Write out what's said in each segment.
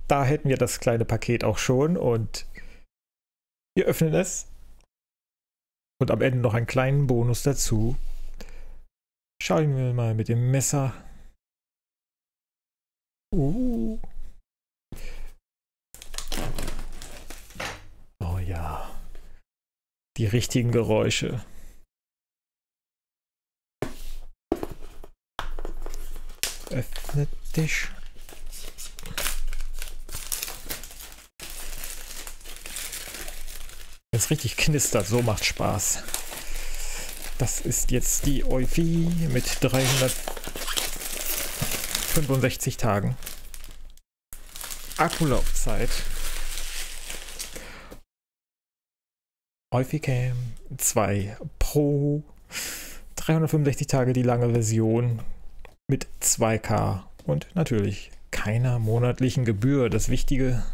da hätten wir das kleine Paket auch schon und wir öffnen es. Und am Ende noch einen kleinen Bonus dazu. Schauen wir mal mit dem Messer. Oh ja. Die richtigen Geräusche. Öffnet dich. Wenn es richtig knistert, so macht Spaß. Das ist jetzt die Eufy mit 365 Tagen. Akkulaufzeit. Eufy Cam 2 Pro. 365 Tage die lange Version mit 2K und natürlich keiner monatlichen Gebühr. Das Wichtige,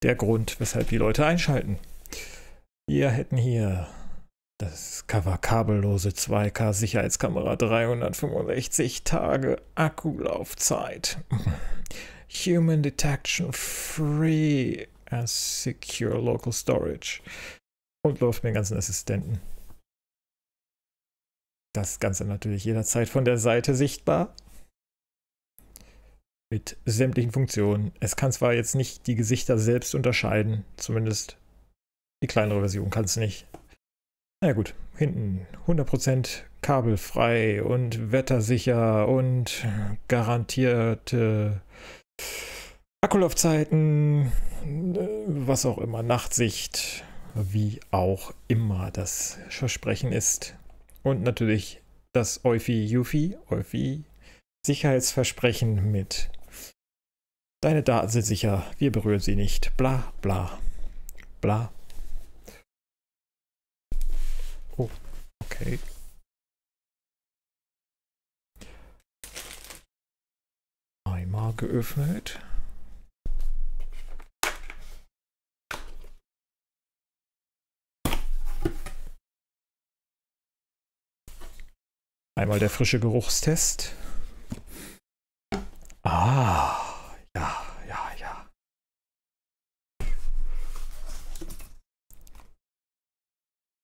der Grund, weshalb die Leute einschalten. Wir hätten hier das Cover kabellose 2K Sicherheitskamera, 365 Tage Akkulaufzeit. Human Detection Free as Secure Local Storage. Und läuft mit den ganzen Assistenten. Das Ganze natürlich jederzeit von der Seite sichtbar. Mit sämtlichen Funktionen. Es kann zwar jetzt nicht die Gesichter selbst unterscheiden, zumindest die kleinere Version kann es nicht. Na ja, gut, hinten 100% kabelfrei und wettersicher und garantierte Akkulaufzeiten, was auch immer, Nachtsicht, wie auch immer das Versprechen ist. Und natürlich das Eufy Sicherheitsversprechen mit deine Daten sind sicher, wir berühren sie nicht, bla bla bla. Oh, okay. Einmal geöffnet. Einmal der frische Geruchstest. Ah, ja.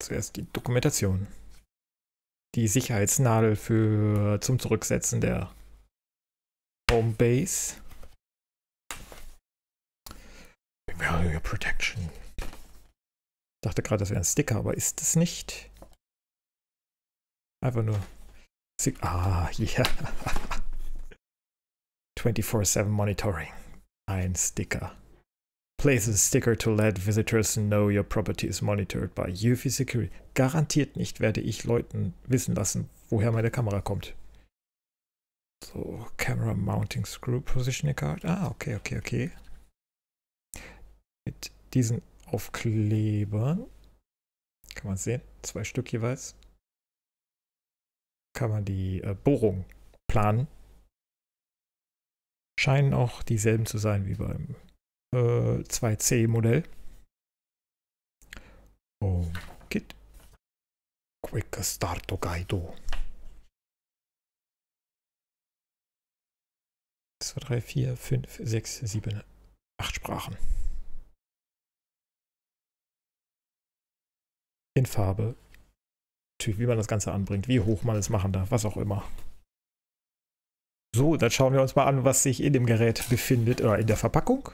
Zuerst die Dokumentation. Die Sicherheitsnadel zum Zurücksetzen der Homebase. Barrier Protection. Ich dachte gerade, das wäre ein Sticker, aber ist es nicht. Einfach nur. Ah, ja. 24/7 Monitoring. Ein Sticker. Place a sticker to let visitors know your property is monitored by Eufy Security. Garantiert nicht werde ich Leuten wissen lassen, woher meine Kamera kommt. So, Camera Mounting Screw Positioning Card. Ah, okay. Mit diesen Aufklebern kann man sehen, 2 Stück jeweils. Kann man die Bohrung planen. Scheinen auch dieselben zu sein wie beim 2C-Modell. Kit. Quick Start Guide. 2, 3, 4, 5, 6, 7, 8 Sprachen. In Farbe. Natürlich, wie man das Ganze anbringt, wie hoch man es machen darf, was auch immer. So, dann schauen wir uns mal an, was sich in dem Gerät befindet, oder in der Verpackung.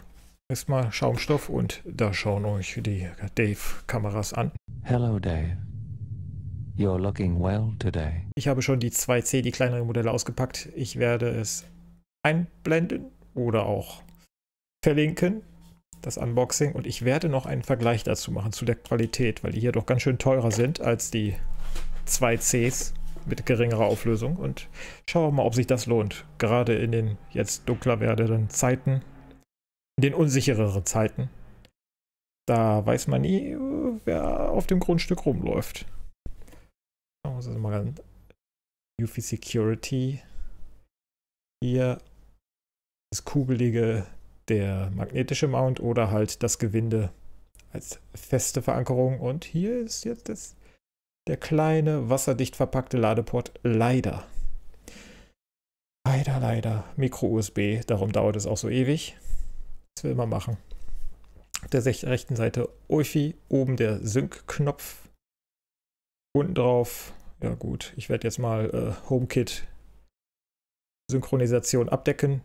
Erstmal Schaumstoff und da schauen euch die Dave-Kameras an. Hello Dave. You're looking well today. Ich habe schon die 2C, die kleineren Modelle ausgepackt. Ich werde es einblenden oder auch verlinken, das Unboxing. Und ich werde noch einen Vergleich dazu machen, zu der Qualität, weil die hier doch ganz schön teurer sind als die 2Cs mit geringerer Auflösung. Und schauen wir mal, ob sich das lohnt. Gerade in den jetzt dunkler werdenden Zeiten, in den unsichereren Zeiten. Da weiß man nie, wer auf dem Grundstück rumläuft. Schauen wir uns das mal an. Eufy Security. Hier das kugelige, der magnetische Mount oder halt das Gewinde als feste Verankerung. Und hier ist jetzt der kleine, wasserdicht verpackte Ladeport. Leider. Micro-USB, darum dauert es auch so ewig. was wir immer machen. Auf der rechten Seite Eufy, oben der Sync-Knopf. Unten drauf, ja gut, ich werde jetzt mal HomeKit Synchronisation abdecken.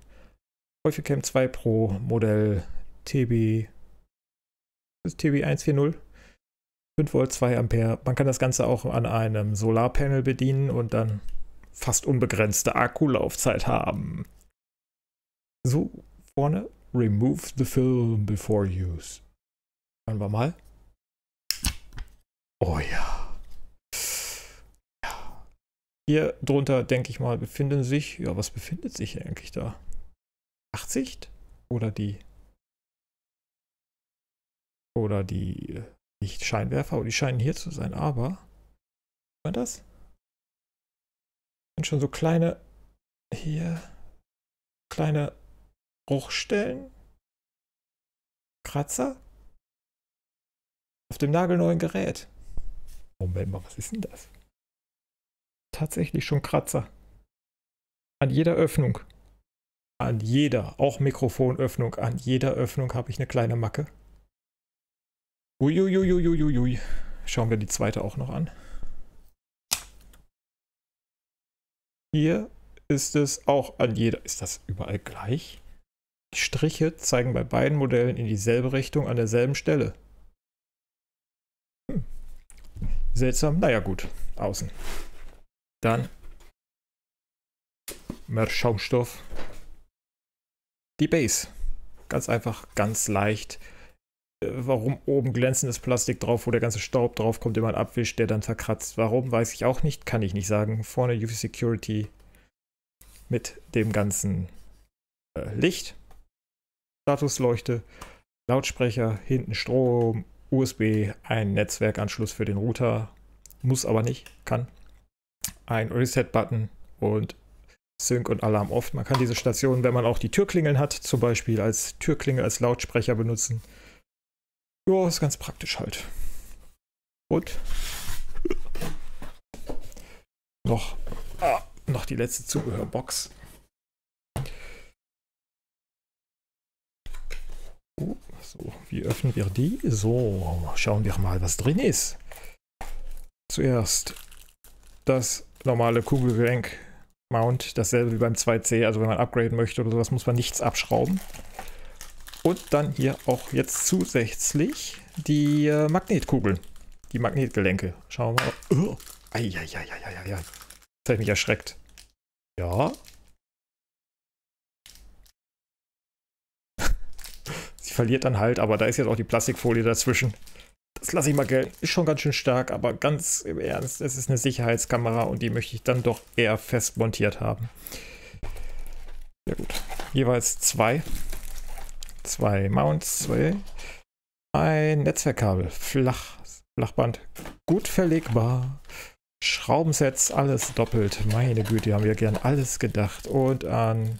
EufiCam 2 Pro Modell TB 140. 5 Volt, 2 Ampere. Man kann das Ganze auch an einem Solarpanel bedienen und dann fast unbegrenzte Akkulaufzeit haben. So, vorne, remove the film before use. Schauen wir mal. Oh ja. Ja. Hier drunter, denke ich mal, befinden sich, ja, was befindet sich eigentlich da? 80? Oder die Lichtscheinwerfer, die scheinen hier zu sein, aber sieht man das? Sind schon so kleine Bruchstellen, Kratzer auf dem nagelneuen Gerät. Moment mal, was ist denn das? Tatsächlich schon Kratzer. An jeder Öffnung. An jeder, auch Mikrofonöffnung, an jeder Öffnung habe ich eine kleine Macke. Uiuiuiuiuiui. Schauen wir die zweite auch noch an. Hier ist es auch an jeder. Ist das überall gleich? Die Striche zeigen bei beiden Modellen in dieselbe Richtung an derselben Stelle. Seltsam. Naja gut, außen. Dann mehr Schaumstoff. Die Base. Ganz einfach, ganz leicht. Warum oben glänzendes Plastik drauf, wo der ganze Staub drauf kommt, den man abwischt, der dann verkratzt. Warum, weiß ich auch nicht, kann ich nicht sagen. Vorne UV Security mit dem ganzen Licht. Statusleuchte, Lautsprecher, hinten Strom, USB, ein Netzwerkanschluss für den Router. Muss aber nicht, kann. Ein Reset-Button und Sync und Alarm oft. Man kann diese Station, wenn man auch die Türklingeln hat, zum Beispiel als Türklingel, als Lautsprecher benutzen. Ja, ist ganz praktisch halt. Und noch die letzte Zubehörbox. So, wie öffnen wir die? So, schauen wir mal, was drin ist. Zuerst das normale Kugelgelenk-Mount, dasselbe wie beim 2C, also wenn man upgraden möchte oder sowas, muss man nichts abschrauben. Und dann hier auch jetzt zusätzlich die Magnetkugeln, die Magnetgelenke. Schauen wir mal. Eieieiei. Das hat mich erschreckt. Ja. Sie verliert dann halt, aber da ist jetzt auch die Plastikfolie dazwischen. Das lasse ich mal gelten. Ist schon ganz schön stark, aber ganz im Ernst, es ist eine Sicherheitskamera und die möchte ich dann doch eher fest montiert haben. Ja gut. Jeweils zwei Mounts, ein Netzwerkkabel, Flachband, gut verlegbar, Schraubensets, alles doppelt, meine Güte, haben wir gern alles gedacht und an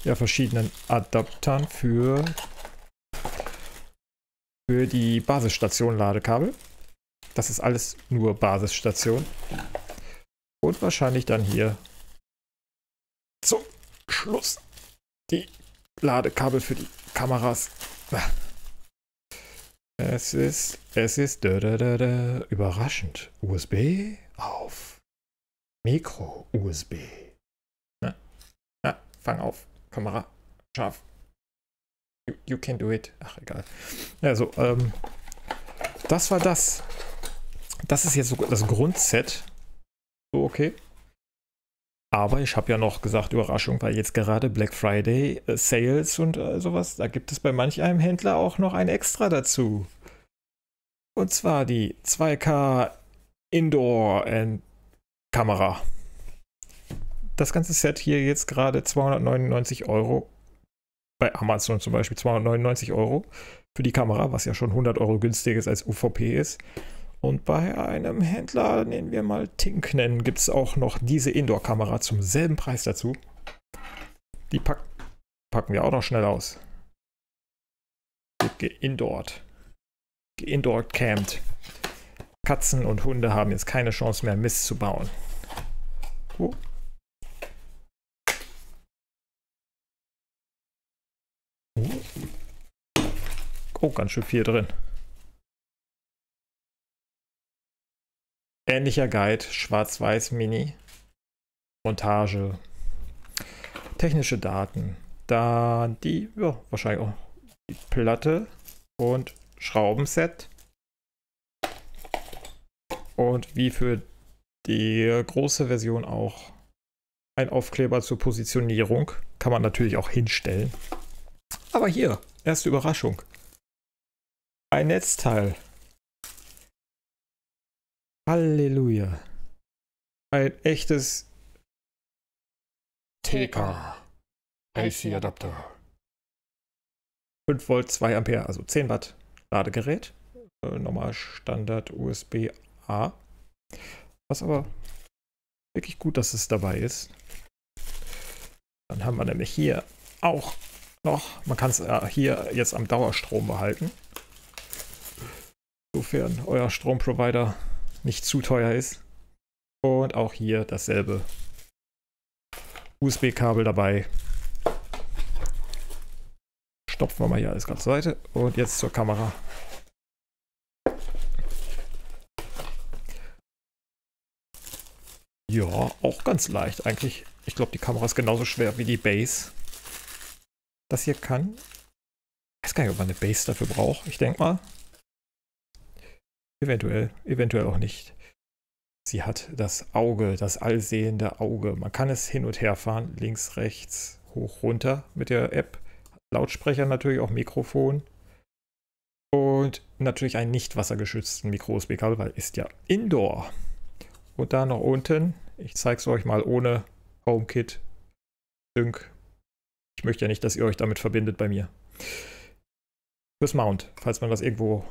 verschiedenen Adaptern für die Basisstation Ladekabel. Das ist alles nur Basisstation und wahrscheinlich dann hier zum Schluss die Ladekabel für die Kameras. Es ist überraschend. USB auf Micro-USB. Na, fang auf. Kamera. Scharf. You can do it. Ach, egal. Also, das war das. Das ist jetzt so das Grundset. So, okay. Aber ich habe ja noch gesagt, Überraschung, weil jetzt gerade Black Friday, Sales und sowas, da gibt es bei manch einem Händler auch noch ein Extra dazu. Und zwar die 2K Indoor-Kamera. Das ganze Set hier jetzt gerade 299 €. Bei Amazon zum Beispiel 299 € für die Kamera, was ja schon 100 € günstiger ist als UVP ist. Und bei einem Händler, den wir mal Tink nennen, gibt es auch noch diese Indoor-Kamera zum selben Preis dazu. Die packen wir auch noch schnell aus. Geindoort campt. Katzen und Hunde haben jetzt keine Chance mehr, Mist zu bauen. Oh. Oh, ganz schön viel drin. Ähnlicher Guide, Schwarz-Weiß Mini. Montage. Technische Daten. Dann die, ja, wahrscheinlich auch die Platte und Schraubenset. Und wie für die große Version auch ein Aufkleber zur Positionierung. Kann man natürlich auch hinstellen. Aber hier, erste Überraschung. Ein Netzteil. Halleluja. Ein echtes TK AC-Adapter. 5 Volt, 2 Ampere, also 10 Watt Ladegerät. Normal Standard USB-A. Was aber wirklich gut, dass es dabei ist. Dann haben wir nämlich hier auch noch, man kann es hier jetzt am Dauerstrom behalten. Sofern euer Stromprovider nicht zu teuer ist. Und auch hier dasselbe USB-Kabel dabei. Stopfen wir mal hier alles ganz zur Seite. Und jetzt zur Kamera. Ja, auch ganz leicht eigentlich. Ich glaube, die Kamera ist genauso schwer wie die Base. Das hier kann. Ich weiß gar nicht, ob man eine Base dafür braucht. Ich denke mal. Eventuell auch nicht. Sie hat das Auge, das allsehende Auge. Man kann es hin und her fahren, links, rechts, hoch, runter mit der App. Lautsprecher natürlich, auch Mikrofon. Und natürlich einen nicht wassergeschützten Micro-USB-Kabel, weil ist ja Indoor. Und da noch unten, ich zeige es euch mal ohne HomeKit, Sync. Ich möchte ja nicht, dass ihr euch damit verbindet bei mir. Fürs Mount, falls man das irgendwo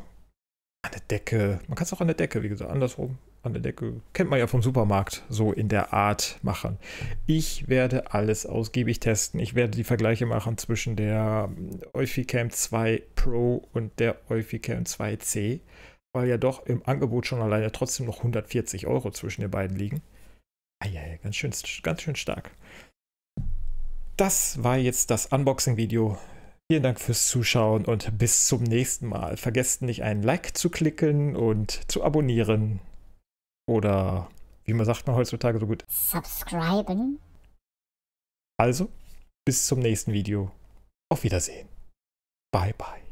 an der Decke, man kann es auch an der Decke, wie gesagt, andersrum, an der Decke, kennt man ja vom Supermarkt, so in der Art machen. Ich werde alles ausgiebig testen. Ich werde die Vergleiche machen zwischen der Eufy-Cam 2 Pro und der Eufy-Cam 2C, weil ja doch im Angebot schon alleine trotzdem noch 140 € zwischen den beiden liegen. Ja, ganz schön stark. Das war jetzt das Unboxing-Video. Vielen Dank fürs Zuschauen und bis zum nächsten Mal. Vergesst nicht, einen Like zu klicken und zu abonnieren. Oder, wie man sagt heutzutage so gut, subscriben. Also, bis zum nächsten Video. Auf Wiedersehen. Bye, bye.